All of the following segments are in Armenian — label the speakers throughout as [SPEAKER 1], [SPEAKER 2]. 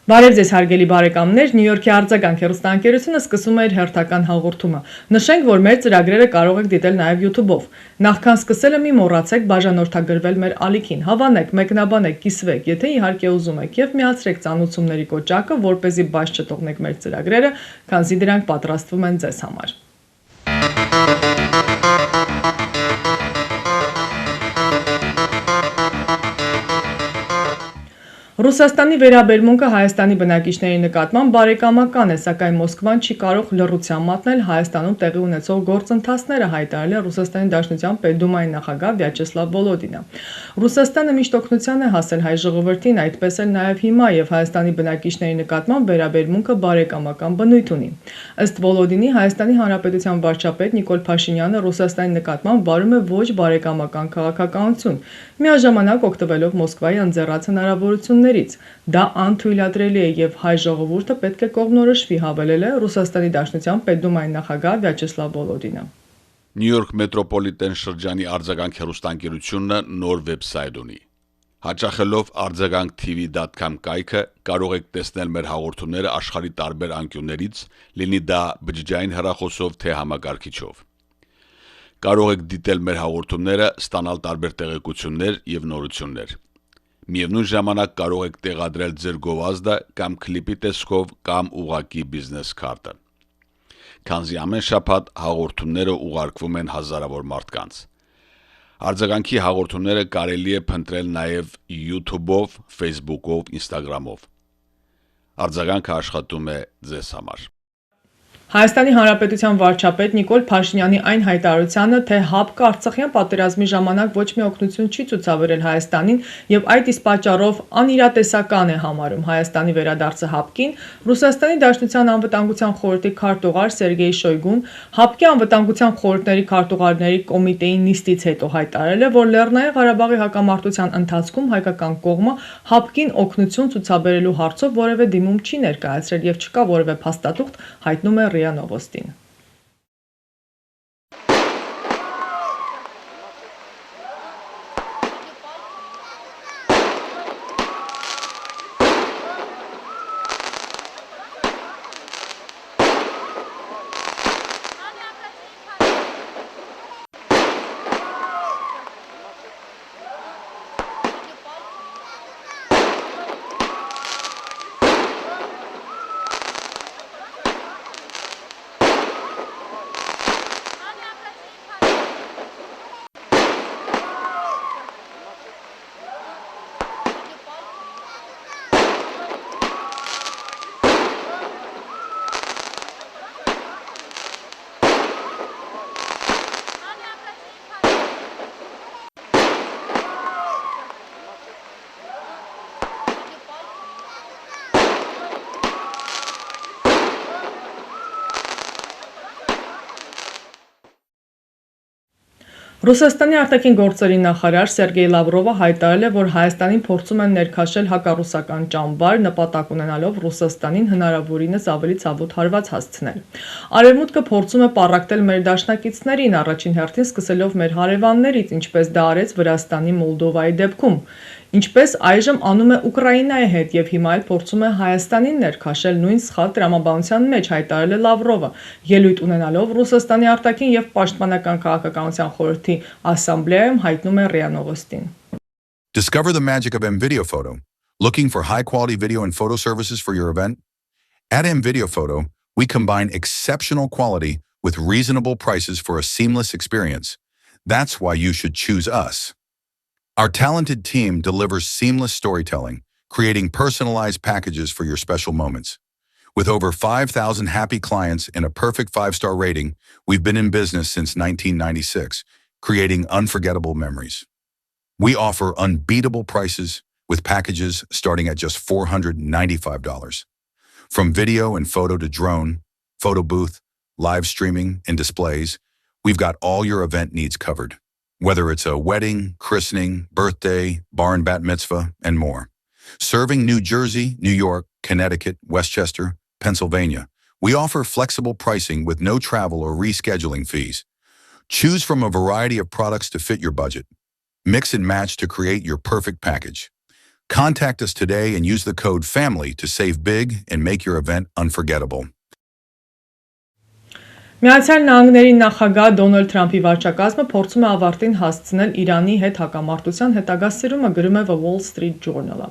[SPEAKER 1] Բարև ձեզ հարգելի բարեկամներ, Նյու Յորքի արձագանք հեռուստաընկերությունը սկսում է իր հերթական հաղորդումը։ Նշենք, որ մեր ծրագրերը կարող եք դիտել նաև YouTube-ով։ Նախքան սկսելը մի մոռացեք բաժանորդագրվել մեր ալիքին։ Հավանեք, մեկնաբանեք, կիսվեք, եթե իհարկե ուզում եք, եւ միացրեք ծանուցումների կոճակը, որպեսզի բաց չթողնեք մեր ծրագրերը, քանզի դրանք պատրաստվում են ձեզ համար։ Ռուսաստանի վերաբերմունքը Հայաստանի բնակիչների նկատմամբ բարեկամական է, սակայն Մոսկվան չի կարող լռության մատնել Հայաստանում տեղի ունեցող գործընթացները, հայտարարել է Ռուսաստանի Դաշնության Պետդումայի նախագահ Վյաչեսլավ Վոլոդինը։ Ռուսաստանը միշտ օգնության է հասել հայ ժողովրդին, այդպես էլ նաև հիմա, եւ Հայաստանի բնակիչների նկատմամբ վերաբերմունքը բարեկամական բնույթ ունի։ Ըստ Վոլոդինի, Հայաստանի Հանրապետության վարչապետ Նիկոլ Փաշինյանը Ռուսաստանի նկատմամբ վարում է ոչ բարեկամական քաղաքականություն, միաժամանակ օգտվելով Մոսկվայի ընձեռած հնարավորություններից։ Դա անթույլատրելի է եւ հայ ժողովուրդը պետք է կողմնորոշվի, հավելել է Ռուսաստանի Դաշնության Պետդումայի նախագահ Վյաչեսլավ Վոլոդինը։
[SPEAKER 2] Նյու Յորք մետրոպոլիտեն շրջանի արձագանք հեռուստաընկերությունը նոր վեբսայթ ունի։ Հաճախելով արձագանk.tv.com կայքը կարող եք տեսնել մեր հաղորդումները աշխարհի տարբեր անկյուններից, լինի դա բջջային հեռախոսով թե համակարգիչով։ Կարող եք դիտել մեր հաղորդումները, ստանալ տարբեր տեղեկություններ եւ նորություններ։ Միևնույն ժամանակ կարող եք տեղադրել ձեր գովազդը կամ քլիպի տեսքով կամ ուղղակի բիզնես քարտը։ Քանզի ամեն շաբաթ հաղորդումները ուղարկվում են հազարավոր մարդկանց։ Արձագանքի հաղորդումները կարելի է փնտրել նաև YouTube-ով, Facebook-ով, Instagram-ով։ Արձագանքը աշխատում է ձեզ համար։
[SPEAKER 1] Հայաստանի Հանրապետության վարչապետ Նիկոլ Փաշինյանի այն հայտարարությանը, թե ՀԱՊԿ-ը Արցախյան պատերազմի ժամանակ ոչ մի օգնություն չի ցուցաբերել Հայաստանին եւ այդ իսկ պատճառով անիրատեսական է համարում Հայաստանի վերադարձը ՀԱՊԿ-ին, Ռուսաստանի Դաշնության անվտանգության խորհրդի քարտուղար Սերգեյ Շոյգուն ՀԱՊԿ-ի անվտանգության խորհուրդների քարտուղարների կոմիտեի նիստից հետո հայտարարել է, որ Լեռնային Ղարաբաղի հակամարտության ընթացքում հայկական կողմը ՀԱՊԿ-ին օգնություն ցուցաբերելու հարցով որևէ դիմում չի ներկայացրել եւ չկա որևէ փաստաթուղթ, հայտնում է ՌԻԱ Նովոստին։ Ռուսաստանի արտաքին գործերի նախարար Սերգեյ Լավրովը հայտարարել է, որ Հայաստանին փորձում են ներքաշել հակառուսական ճամբար, նպատակ ունենալով Ռուսաստանին հնարավորինս ավելի ցավոտ հարված հասցնել։ Արևմուտքը փորձում է պառակտել մեր դաշնակիցներին, առաջին հերթին սկսելով մեր հարևաններից, ինչպես դա արեց Վրաստանի, Մոլդովայի դեպքում, ինչպես այժմ անում է Ուկրաինայի հետ եւ հիմա էլ փորձում է Հայաստանին ներքաշել նույն սխալ տրամաբանության մեջ, հայտարարել է Լավրովը, ելույթ ունենալով Ռուսաստանի արտաքին եւ պաշտպանական քաղաքականության խորհրդի ասամբլեայում, հայտնում է ՌԻԱ Նովոստին։
[SPEAKER 3] Discover the magic of M-Video Photo. Looking for high-quality video and photo services for your event? At M-Video Photo, we combine exceptional quality with reasonable prices for a seamless experience. That's why you should choose us. Our talented team delivers seamless storytelling, creating personalized packages for your special moments. With over 5,000 happy clients and a perfect 5-star rating, we've been in business since 1996, creating unforgettable memories. We offer unbeatable prices with packages starting at just $495. From video and photo to drone, photo booth, live streaming, and displays, we've got all your event needs covered. Whether it's a wedding, christening, birthday, bar and bat mitzvah, and more. Serving New Jersey, New York, Connecticut, Westchester, Pennsylvania, we offer flexible pricing with no travel or rescheduling fees. Choose from a variety of products to fit your budget. Mix and match to create your perfect package. Contact us today and use the code FAMILY to save big and make your event unforgettable.
[SPEAKER 1] Միացյալ Նահանգների նախագահ Դոնալդ Թրամփի վարչակազմը փորձում է ավարտին հասցնել Իրանի հետ հակամարտության հետագա սերումը, գրում է The Wall Street Journal-ը։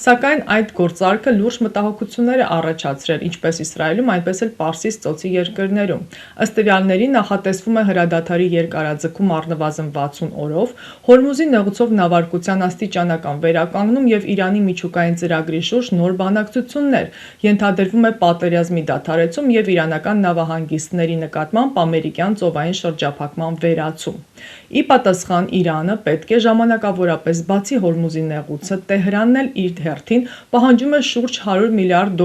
[SPEAKER 1] Սակայն այդ գործարքը լուրջ մտահոգություններ է առաջացրել ինչպես Իսրայելում, այնպես էլ Պարսից ծոցի երկրներում։ Ըստ տվյալների նախատեսվում է հրադադարի երկարաձգում առնվազն 60 օրով, Հորմուզի նեղուցով նավարկության աստիճանական վերականգնում եւ Իրանի միջուկային ծրագրի շուրջ նոր բանակցություններ, ենթադրվում է պատերազմի դադարեցում եւ իրանական նավահանգիստների նկատմամբ ամերիկյան ծովային շրջափակման վերացում։ Ի պատասխան Իրանը պետք է ժամանակավորապես բացի Հորմուզի նեղուցը, Տեհրանն էլ իր հերթին պահանջում է շուրջ $100 միլիարդ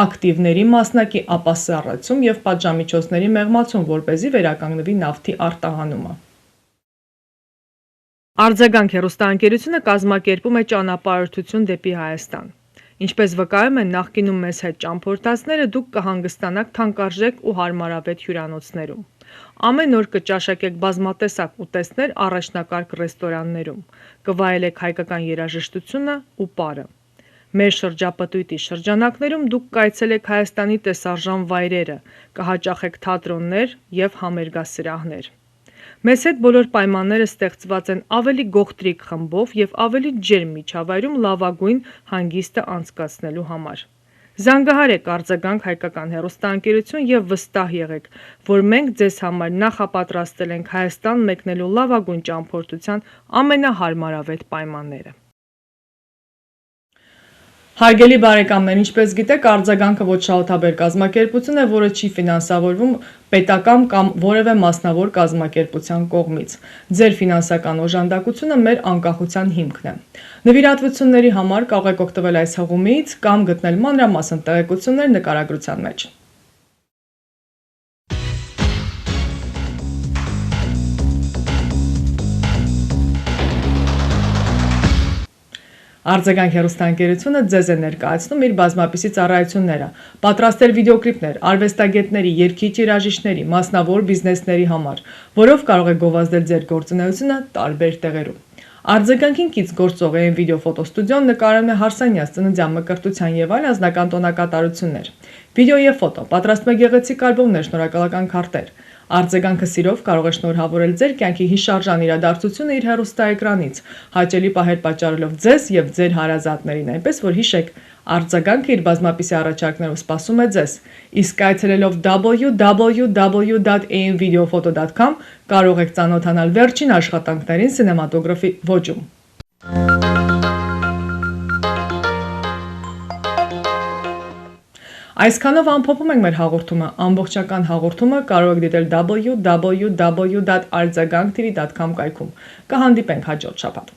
[SPEAKER 1] ակտիվների մասնակի ապասառացում եւ պատժամիջոցների մեղմացում, որպեսզի վերականգնվի նավթի արտահանումը։ Արձագանք հեռուստաընկերությունը կազմակերպում է ճանապարհորդություն դեպի Հայաստան։ Ինչպես վկայում են նախկինում մեզ հետ ճամփորդածները, դուք կհանգստանաք թանկարժեք ու հարմարավետ հյուրանոցներում։ Ամեն օր կճաշակեք բազմատեսակ ուտեստներ առաջնակարգ ռեստորաններում, կվայելեք հայկական երաժշտությունը ու պարը։ Մեր շրջապտույտի շրջանակներում դուք կայցելեք Հայաստանի տեսարժան վայրերը, կհաճախեք թատրոններ եւ համերգասրահներ։ Մեզ հետ բոլոր պայմանները ստեղծված են ավելի գողտրիկ խմբով եւ ավելի ջերմ միջավայրում լավագույն հանգիստը անցկացնելու համար։ Զանգահարեք Արձագանք հայկական հեռուստաընկերություն եւ վստահ եղեք, որ մենք ձեզ համար նախապատրաստել ենք Հայաստան մեկնելու լավագույն ճամփորդության ամենահարմարավետ պայմանները։ Հարգելի բարեկամներ, ինչպես գիտեք, Արձագանքը ոչ շահութաբեր կազմակերպություն է, որը չի ֆինանսավորվում պետական կամ որևէ մասնավոր կազմակերպության կողմից։ Ձեր ֆինանսական օժանդակությունը մեր անկախության հիմքն է։ Նվիրատվությունների համար կարող եք օգտվել այս հղումից կամ գտնել մանրամասն տեղեկություններ նկարագրության մեջ։ Արձագանք հեռուստաընկերությունը ձեզ է ներկայացնում իր բազմապիսի ծառայությունները, պատրաստել վիդեոկլիպներ արվեստագետների, երգիչ երաժիշտների, մասնավոր բիզնեսների համար, որով կարող եք գովազդել ձեր գործունեությունը տարբեր տեղերում։ Արձագանքին կից գործող են վիդեոֆոտոստուդիոն նկարում է հարսանյաց ծննդյան մկրտության եւ այլ անձնական տոնակատարություններ։ Վիդեո եւ ֆոտո, պատրաստում է գեղեցիկ ալբոմներ, շնորհակալական քարտեր։ Արձագանքը սիրով կարող է շնորհավորել ձեր կյանքի հիշարժան իրադարձությունը իր հեռուստաէկրանից, հաճելի պահեր պատճառելով ձեզ եւ ձեր հարազատներին, այնպես որ հիշեք, Արձագանքը իր բազմապիսի առաջարկներով սպասում է ձեզ։ Իսկ այցելելով www.amvideophoto.com կարող եք ծանոթանալ վերջին աշխատանքներին սինեմատոգրաֆի ոճում։ Այսքանով ամփոփում ենք մեր հաղորդումը, ամբողջական հաղորդումը կարող եք դիտել www.arzaganktv.com կայքում։ Կհանդիպենք հաջորդ շաբաթ։